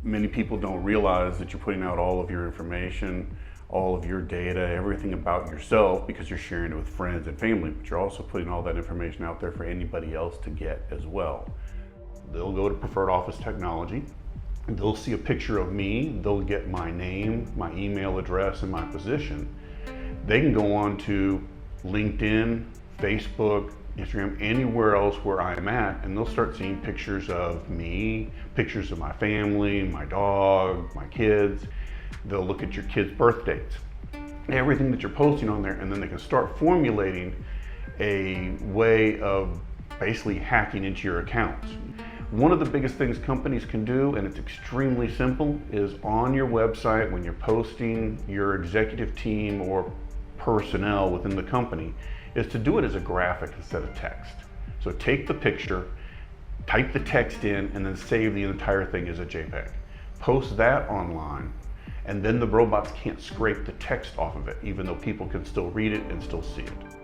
Many people don't realize that you're putting out all of your information, all of your data, everything about yourself, because you're sharing it with friends and family, but you're also putting all that information out there for anybody else to get as well. They'll go to Preferred Office Technology, they'll see a picture of me, they'll get my name, my email address, and my position. They can go on to LinkedIn, Facebook, Instagram, anywhere else where I'm at, and they'll start seeing pictures of me, pictures of my family, my dog, my kids. They'll look at your kids' birth dates, everything that you're posting on there, and then they can start formulating a way of basically hacking into your accounts. One of the biggest things companies can do, and it's extremely simple, is on your website when you're posting your executive team or personnel within the company, is to do it as a graphic instead of text. So take the picture, type the text in, and then save the entire thing as a JPEG. Post that online, and then the robots can't scrape the text off of it, even though people can still read it and still see it.